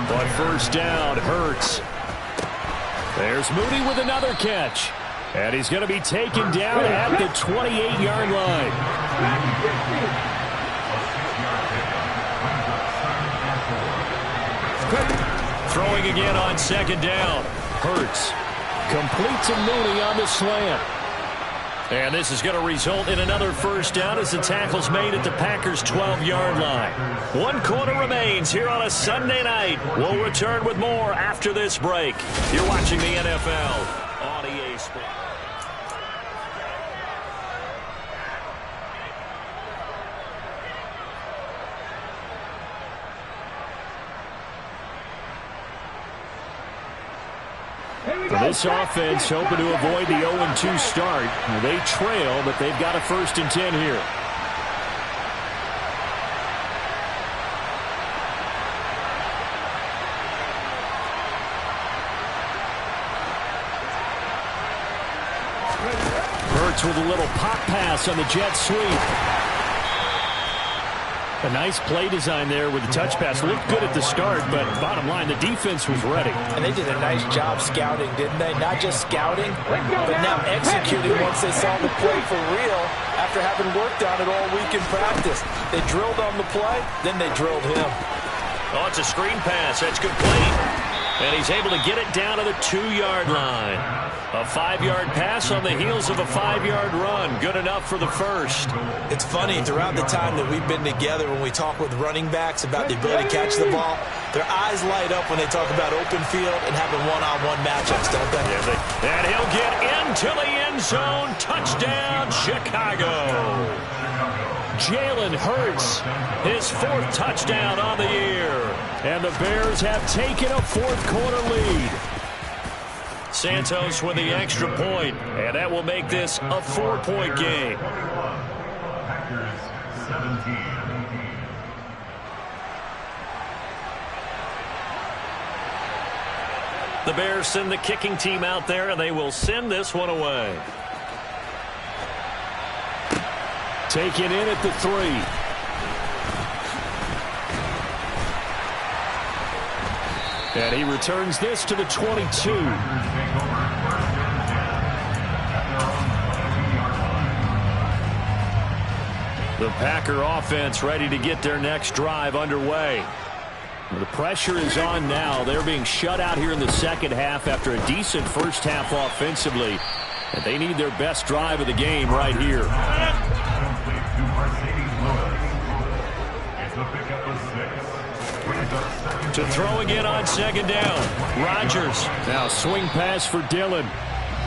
But 1st down, Hurts. There's Mooney with another catch. And he's going to be taken down at the 28-yard line. Throwing again on second down. Hurts completes a Mooney on the slant. And this is going to result in another first down as the tackle's made at the Packers' 12-yard line. 1 quarter remains here on a Sunday night. We'll return with more after this break. You're watching the NFL on EA Sports. This offense hoping to avoid the 0-2 start. They trail, but they've got a 1st and 10 here. Hurts with a little pop pass on the jet sweep. A nice play design there with the touch pass. Looked good at the start, but bottom line, the defense was ready. And they did a nice job scouting, didn't they? Not just scouting, but now executing once they saw the play for real after having worked on it all week in practice. They drilled on the play, then they drilled him. Oh, it's a screen pass. That's complete. And he's able to get it down to the 2-yard line. A 5-yard pass on the heels of a 5-yard run. Good enough for the first. It's funny, throughout the time that we've been together, when we talk with running backs about the ability to catch the ball, their eyes light up when they talk about open field and having one-on-one matchups, don't they? Yeah, and he'll get into the end zone. Touchdown, Chicago. Jalen Hurts, his 4th touchdown on the year. And the Bears have taken a 4th quarter lead. Santos with the extra point, and that will make this a 4-point game. Packers 17. The Bears send the kicking team out there, and they will send this one away. Taken in at the 3. And he returns this to the 22. The Packer offense ready to get their next drive underway. The pressure is on now. They're being shut out here in the second half after a decent first half offensively. And they need their best drive of the game right here. To throw again on second down. Rodgers. Now swing pass for Dillon.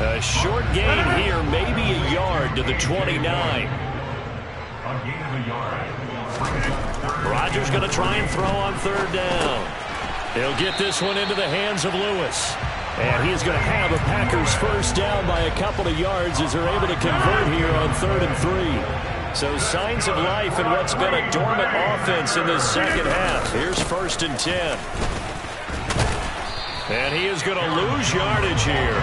A short gain here, maybe a yard to the 29. Rodgers going to try and throw on 3rd down. He'll get this one into the hands of Lewis. And he is going to have a Packers first down by a couple of yards as they're able to convert here on 3rd and 3. So signs of life in what's been a dormant offense in this second half. Here's 1st and 10. And he is going to lose yardage here.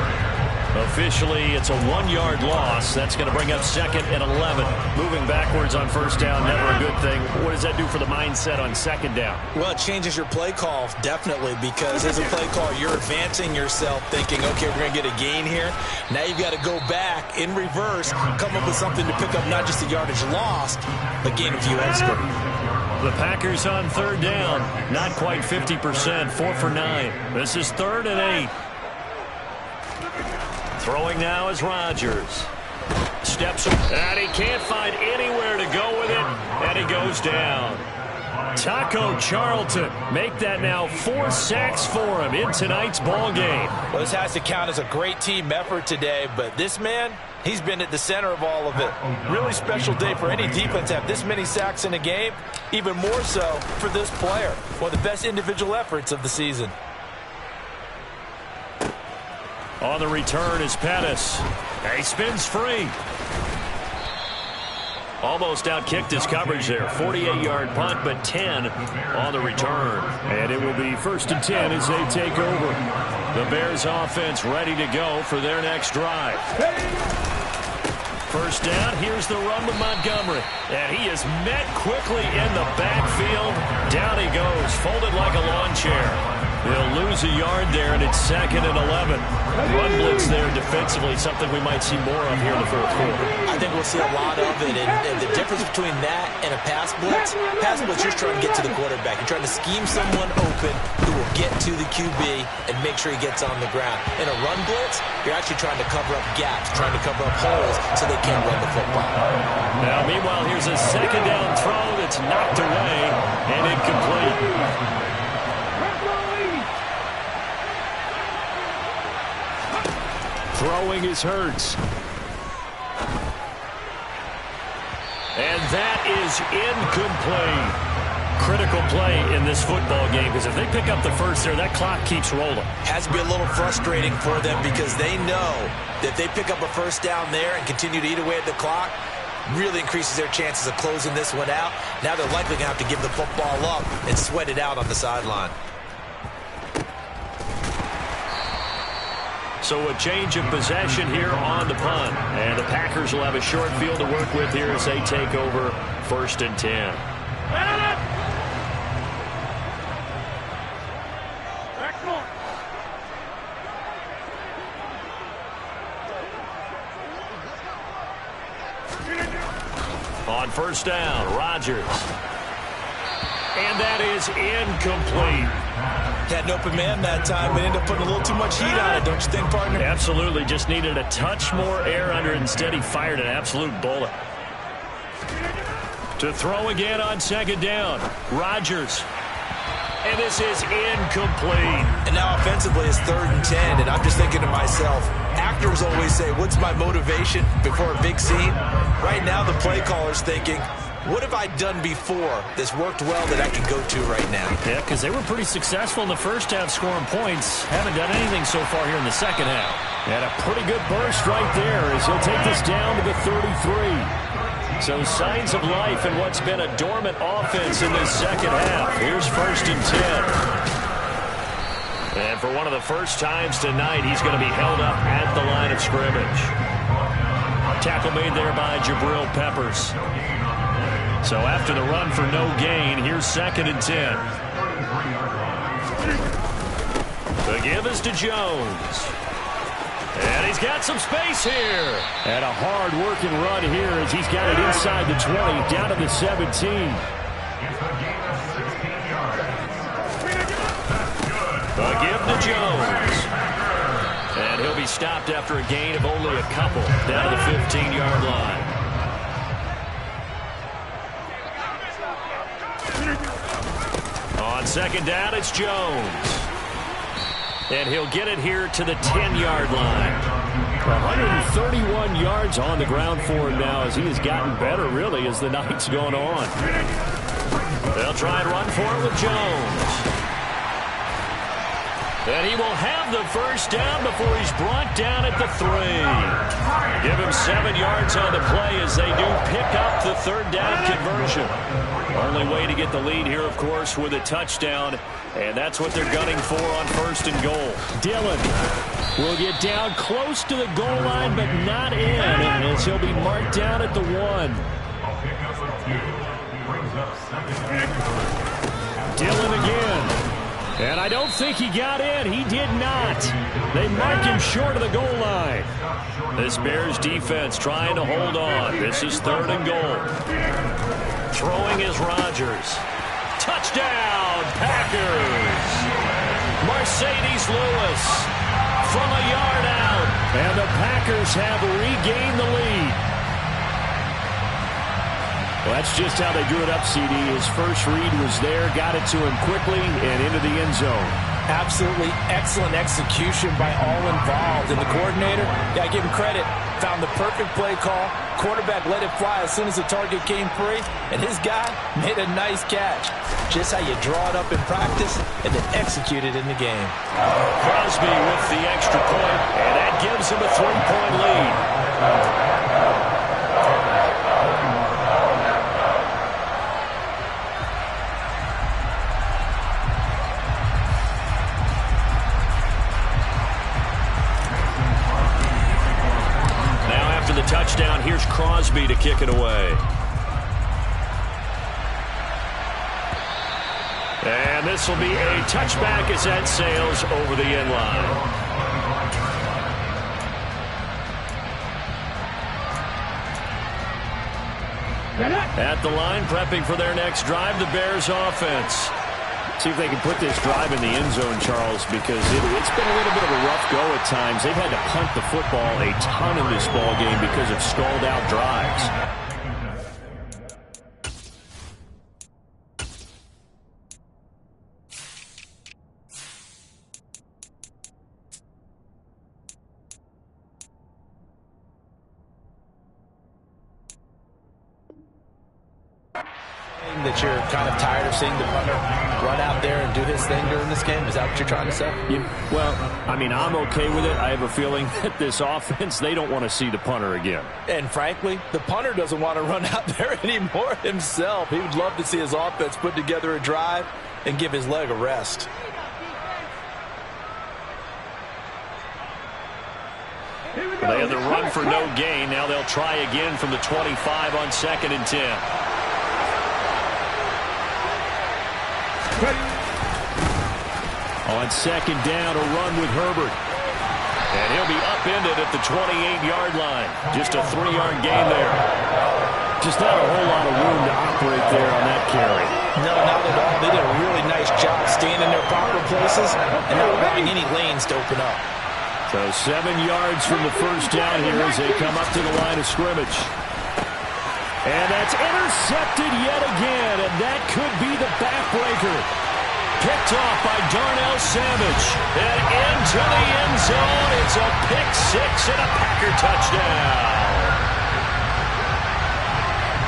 Officially, it's a 1-yard loss. That's going to bring up 2nd and 11. Moving backwards on 1st down, never a good thing. What does that do for the mindset on 2nd down? Well, it changes your play call, definitely, because as a play call, you're advancing yourself thinking, okay, we're going to get a gain here. Now you've got to go back in reverse, come up with something to pick up not just the yardage lost, but gain a few extra. The Packers on 3rd down, not quite 50%, 4 for 9. This is 3rd and 8. Throwing now is Rodgers. Steps, and he can't find anywhere to go with it, and he goes down. Taco Charlton make that now 4 sacks for him in tonight's ball game. Well, this has to count as a great team effort today, but this man, he's been at the center of all of it. Really special day for any defense to have this many sacks in a game, even more so for this player. One of the best individual efforts of the season. On the return is Pettis. He spins free. Almost outkicked his coverage there. 48-yard punt, but 10 on the return. And it will be 1st and 10 as they take over. The Bears offense ready to go for their next drive. First down, here's the run with Montgomery. And he is met quickly in the backfield. Down he goes, folded like a lawn chair. He'll lose a yard there, and it's 2nd and 11. Run blitz there defensively, something we might see more of here in the fourth quarter. I think we'll see a lot of it, and the difference between that and a pass blitz, you're trying to get to the quarterback. You're trying to scheme someone open who will get to the QB and make sure he gets on the ground. In a run blitz, you're actually trying to cover up gaps, trying to cover up holes so they can't run the football. Now, meanwhile, here's a 2nd down throw that's knocked away and incomplete. Throwing is Hurts. And that is incomplete. Critical play in this football game, because if they pick up the first there, that clock keeps rolling. Has to be a little frustrating for them because they know that if they pick up a first down there and continue to eat away at the clock, really increases their chances of closing this one out. Now they're likely going to have to give the football up and sweat it out on the sideline. So a change of possession here on the punt. And the Packers will have a short field to work with here as they take over 1st and 10. On 1st down, Rodgers. And that is incomplete. Had an open man that time, but ended up putting a little too much heat on it, don't you think, partner? Absolutely. Just needed a touch more air under it. Instead, he fired an absolute bullet. To throw again on 2nd down, Rodgers. And this is incomplete. And now offensively it's 3rd and 10, and I'm just thinking to myself, actors always say, what's my motivation before a big scene? Right now the play caller's thinking, what have I done before that's worked well that I can go to right now? Yeah, because they were pretty successful in the first half scoring points. Haven't done anything so far here in the second half. And a pretty good burst right there as he'll take this down to the 33. So signs of life in what's been a dormant offense in this second half. Here's 1st and 10. And for one of the first times tonight, he's going to be held up at the line of scrimmage. Tackle made there by Jabril Peppers. So after the run for no gain, here's 2nd and 10. The give is to Jones. And he's got some space here. And a hard-working run here as he's got it inside the 20, down to the 17. The give to Jones. And he'll be stopped after a gain of only a couple, down to the 15-yard line. On 2nd down, it's Jones. And he'll get it here to the 10-yard line. 131 yards on the ground for him now as he has gotten better, really, as the night's gone on. They'll try and run for it with Jones. And he will have the first down before he's brought down at the 3. Give him 7 yards on the play as they do pick up the 3rd down conversion. Only way to get the lead here, of course, with a touchdown. And that's what they're gunning for on 1st and goal. Dillon will get down close to the goal line, but not in. And as he'll be marked down at the 1. Dillon again. And I don't think he got in. He did not. They marked him short of the goal line. This Bears defense trying to hold on. This is 3rd and goal. Throwing is Rodgers. Touchdown, Packers. Mercedes Lewis from a yard out. And the Packers have regained the lead. Well, that's just how they drew it up, CD. His first read was there, got it to him quickly, and into the end zone. Absolutely excellent execution by all involved. And the coordinator, got to give him credit, found the perfect play call. Quarterback let it fly as soon as the target came free, and his guy made a nice catch. Just how you draw it up in practice and then execute it in the game. Crosby with the extra point, and that gives him a 3-point lead. Touchdown. Here's Crosby to kick it away. And this will be a touchback as that sails over the end line. At the line, prepping for their next drive, the Bears offense. See if they can put this drive in the end zone, Charles, because it's been a little bit of a rough go at times. They've had to punt the football a ton in this ball game because of stalled-out drives. That you're kind of tired of seeing the punter run out there and do his thing during this game? Is that what you're trying to say? Yeah, well, I mean, I'm okay with it. I have a feeling that this offense, they don't want to see the punter again. And frankly, the punter doesn't want to run out there anymore himself. He would love to see his offense put together a drive and give his leg a rest. They had the run for no gain. Now they'll try again from the 25 on 2nd and 10. On 2nd down, a run with Herbert. And he'll be upended at the 28-yard line. Just a 3-yard gain there. Just not a whole lot of room to operate there on that carry. No, not at all. They did a really nice job staying in their proper places and not allowing any lanes to open up. So 7 yards from the first down here as they come up to the line of scrimmage. And that's intercepted yet again, and that could be the backbreaker. Picked off by Darnell Savage. And into the end zone. It's a pick six and a Packer touchdown.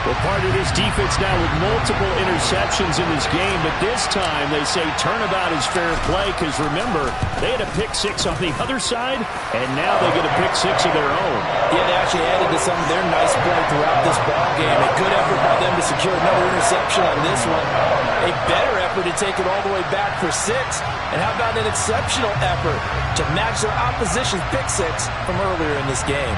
Well, part of this defense now with multiple interceptions in this game, but this time they say turnabout is fair play because, remember, they had a pick six on the other side, and now they get a pick six of their own. Yeah, they actually added to some of their nice play throughout this ball game. A good effort by them to secure another interception on this one. A better effort to take it all the way back for 6. And how about an exceptional effort to match their opposition's pick six from earlier in this game?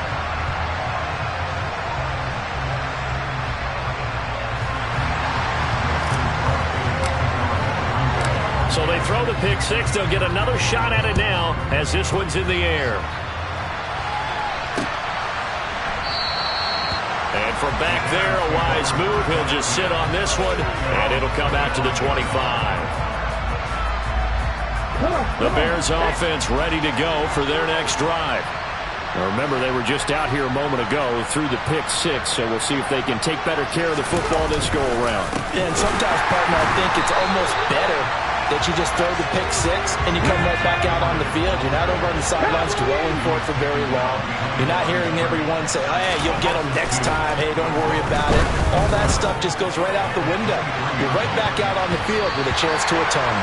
So they throw the pick six. They'll get another shot at it now as this one's in the air. And from back there, a wise move. He'll just sit on this one, and it'll come out to the 25. The Bears offense ready to go for their next drive. Now remember, they were just out here a moment ago through the pick six, so we'll see if they can take better care of the football this go-around. And sometimes, partner, I think it's almost better that you just throw the pick six and you come right back out on the field. You're not over on the sidelines dwelling for it for very long. You're not hearing everyone say, oh, hey, you'll get them next time. Hey, don't worry about it. All that stuff just goes right out the window. You're right back out on the field with a chance to atone.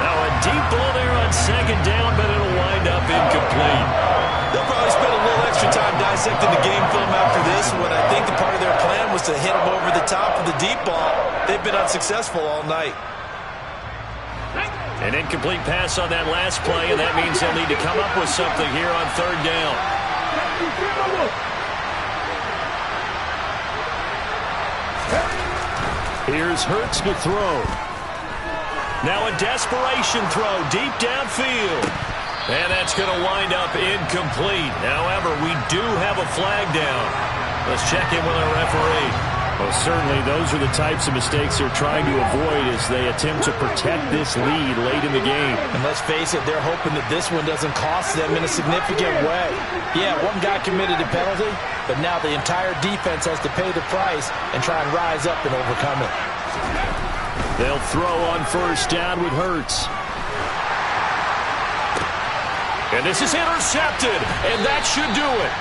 Now a deep ball there on 2nd down, but it'll wind up incomplete. They'll probably spend a little extra time dissecting the game film after this one. I think the part of their plan was to hit them over the top of the deep ball. They've been unsuccessful all night. An incomplete pass on that last play, and that means they'll need to come up with something here on 3rd down. Here's Hurts to throw. Now a desperation throw deep downfield. And that's going to wind up incomplete. However, we do have a flag down. Let's check in with our referee. Well, certainly those are the types of mistakes they're trying to avoid as they attempt to protect this lead late in the game. And let's face it, they're hoping that this one doesn't cost them in a significant way. Yeah, one guy committed a penalty, but now the entire defense has to pay the price and try and rise up and overcome it. They'll throw on 1st down with Hurts. And this is intercepted, and that should do it.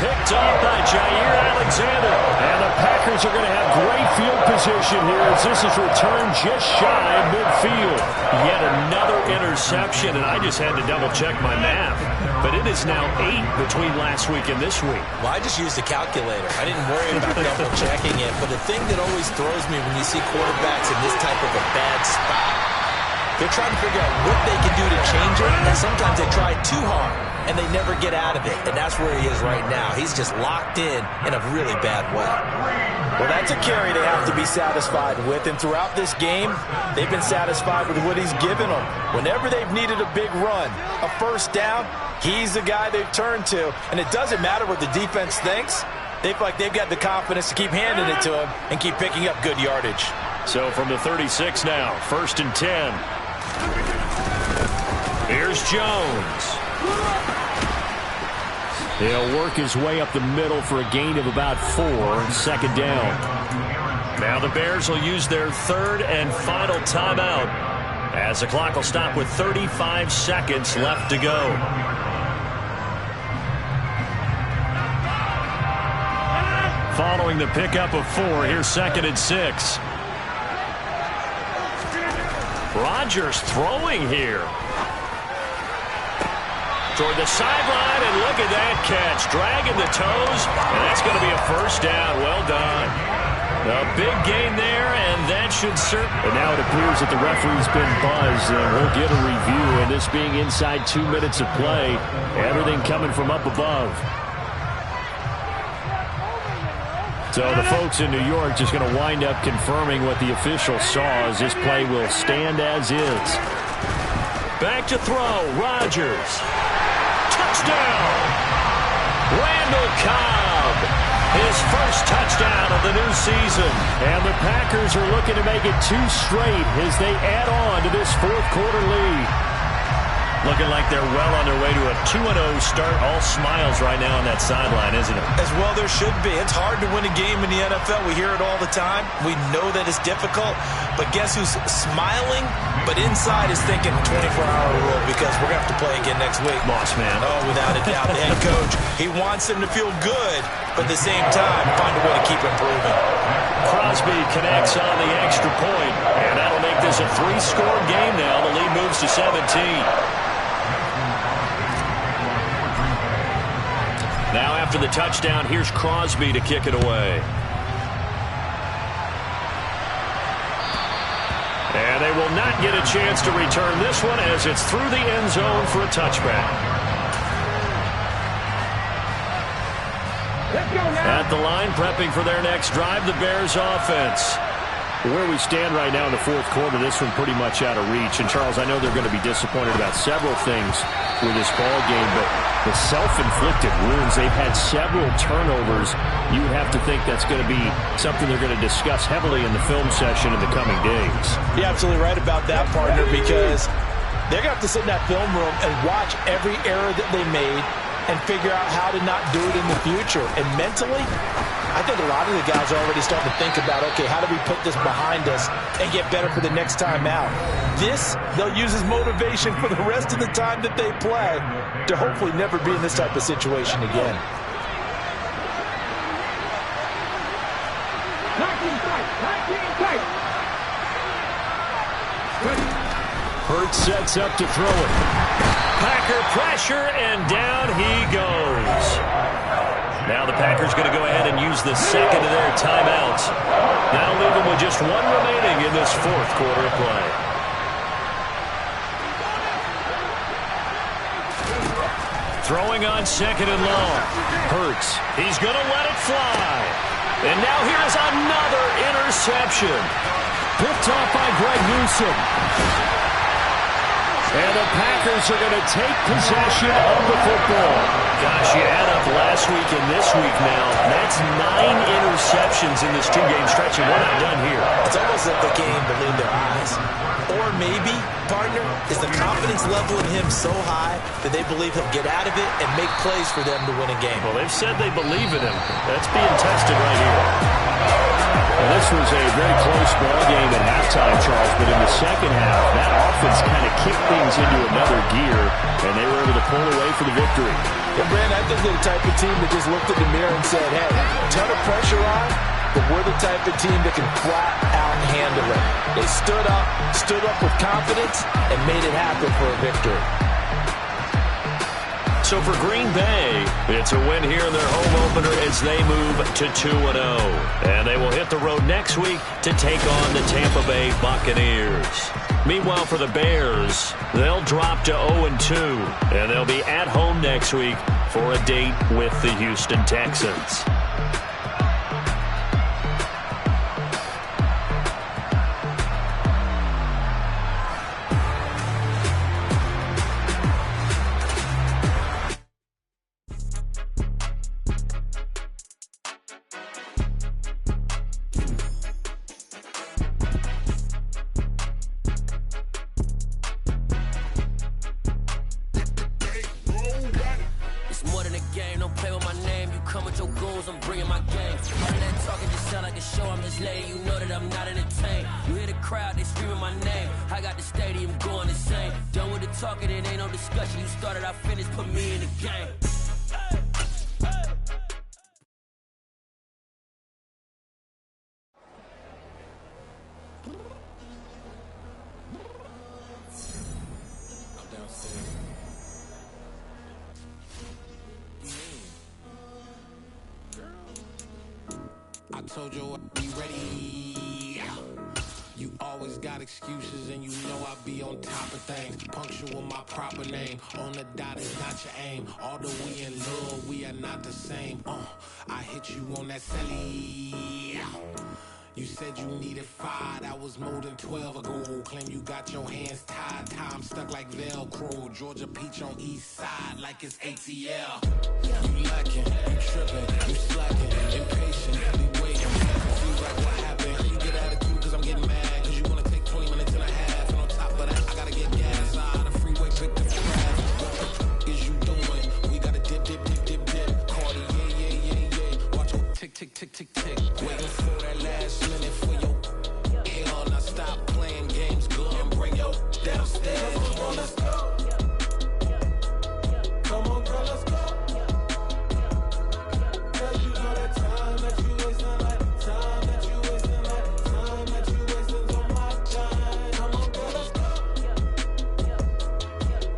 Picked off by Jair Alexander. And the Packers are going to have great field position here as this is returned just shy of midfield. Yet another interception, and I just had to double-check my math. But it is now 8 between last week and this week. Well, I just used a calculator. I didn't worry about double-checking it. But the thing that always throws me when you see quarterbacks in this type of a bad spot They're trying to figure out what they can do to change it, and sometimes they try too hard, and they never get out of it, and that's where he is right now. He's just locked in a really bad way. Well, that's a carry they have to be satisfied with, and throughout this game, they've been satisfied with what he's given them. Whenever they've needed a big run, a first down, he's the guy they've turned to, and it doesn't matter what the defense thinks. They feel like they've got the confidence to keep handing it to him and keep picking up good yardage. So from the 36 now, 1st and 10. Here's Jones. He'll work his way up the middle for a gain of about 4, 2nd down. Now the Bears will use their 3rd and final timeout as the clock will stop with 35 seconds left to go. Following the pickup of 4, here's 2nd and 6. Rodgers throwing here. Toward the sideline, and look at that catch. Dragging the toes, and that's going to be a first down. Well done. A big gain there, and that should serve. And now it appears that the referee's been buzzed, and we'll get a review. And this being inside 2 minutes of play, everything coming from up above. So the folks in New York just going to wind up confirming what the official saw, as this play will stand as is. Back to throw, Rodgers. Touchdown! Randall Cobb, his first touchdown of the new season. And the Packers are looking to make it 2 straight as they add on to this 4th quarter lead. Looking like they're well on their way to a 2-0 start. All smiles right now on that sideline, isn't it? As well there should be. It's hard to win a game in the NFL. We hear it all the time. We know that it's difficult. But guess who's smiling? But inside is thinking 24-hour rule, because we're going to have to play again next week. Boss man. Oh, without a doubt. The head coach, he wants them to feel good, but at the same time, find a way to keep improving. Crosby connects on the extra point, and that'll make this a 3-score game now. The lead moves to 17. Now after the touchdown, here's Crosby to kick it away. And they will not get a chance to return this one, as it's through the end zone for a touchback. At the line, prepping for their next drive, the Bears offense. Where we stand right now in the 4th quarter, this one pretty much out of reach. And, Charles, I know they're going to be disappointed about several things with this ball game, but the self-inflicted wounds, they've had several turnovers. You have to think that's going to be something they're going to discuss heavily in the film session in the coming days. You're absolutely right about that, partner, because they're going to have to sit in that film room and watch every error that they made and figure out how to not do it in the future. And mentally, I think a lot of the guys are already starting to think about, okay, how do we put this behind us and get better for the next time out? This, they'll use as motivation for the rest of the time that they play to hopefully never be in this type of situation again. Hurts sets up to throw it. Packer pressure, and down he goes. Now the Packers going to go ahead and use the second of their timeouts. That'll leave them with just 1 remaining in this 4th quarter of play. Throwing on 2nd and long. Hurts. He's going to let it fly. And now here's another interception. Picked off by Greg Newsome. And the Packers are going to take possession of the football. Gosh, you add up last week and this week now. That's 9 interceptions in this 2-game stretch, and we're not done here. It's almost like they can't even believe their eyes. Or maybe, partner, is the confidence level in him so high that they believe he'll get out of it and make plays for them to win a game. Well, they've said they believe in him. That's being tested right here. Well, this was a very close ball game at halftime, Charles, but in the second half, that offense kind of kicked things into another gear, and they were able to pull away for the victory. And, Brand, I think they're the type of team that just looked in the mirror and said, hey, ton of pressure on, but we're the type of team that can flat out handle it. They stood up with confidence, and made it happen for a victory. So for Green Bay, it's a win here in their home opener as they move to 2-0. And they will hit the road next week to take on the Tampa Bay Buccaneers. Meanwhile, for the Bears, they'll drop to 0-2. And they'll be at home next week for a date with the Houston Texans. I told you I'd be ready. You always got excuses and you know I be on top of things. Punctual my proper name. On the dot is not your aim. Although we in love, we are not the same. I hit you on that celly. You said you needed 5, that was more than 12 ago. Claim you got your hands tied, time stuck like Velcro. Georgia Peach on east side like it's ATL. You lacking, you tripping, you slacking, impatient, be waiting. Confused like what happened. You get attitude cause I'm getting mad. Cause you wanna take 20 minutes and a half. And on top of that, I gotta get gas. The freeway picked the fast. What the is you doing? We gotta dip, dip, dip, dip, dip. Cardi, yeah. Watch your tick, tick, tick, tick, tick. Waiting for that last minute for your hell. Now stop playing games, go and bring your downstairs. Come on, let's go. Come on, girl, let's go. Cause you know that time that you wasting, like time that you wasting, like time that you wasting on my time. Come on, girl, let's go.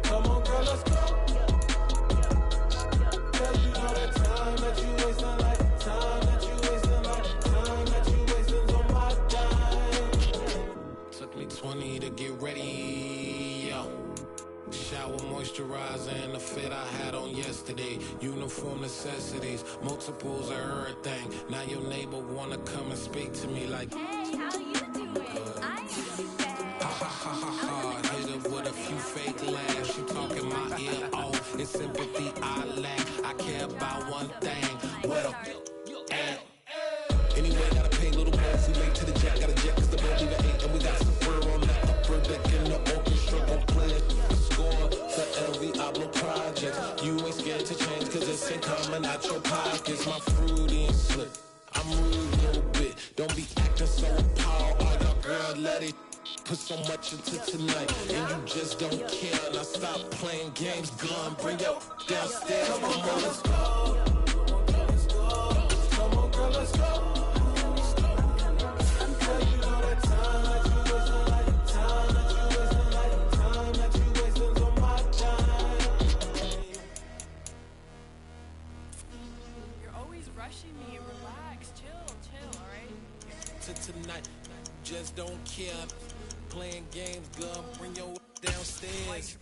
Come on, girl, let's go. Cause you know that time that you wasting, like time that you wasting, like time that you wasting on my time. Took me 20 to get ready, yo. Shower moisturizer and the fit I had on yesterday. Uniform necessities, multiples of everything. Now your neighbor wanna come and speak to me like, Hey, how you doing? I ha ha ha ha ha. Hit her with a few fake laughs. She talking my ear off. It's sympathy I lack. I care about one thing. Well, anyway, gotta pay a little more. See late to the jet, got a jet cause the boat leave at 8. And we got some fur on the upper deck in the orchestra. Gon' play it. Score for LV Oblo projects. You ain't scared to change cause it's ain't coming out your pockets. My fruity and slick. I'm rude a little bit. Don't be acting so appalled. Oh, your girl, let it put so much into tonight. And you just don't care. Now stop playing games. Gun, bring your downstairs. Come on, girl, let's go. Come on, girl, let's go. Tonight, just don't care. Playing games, girl, bring your downstairs.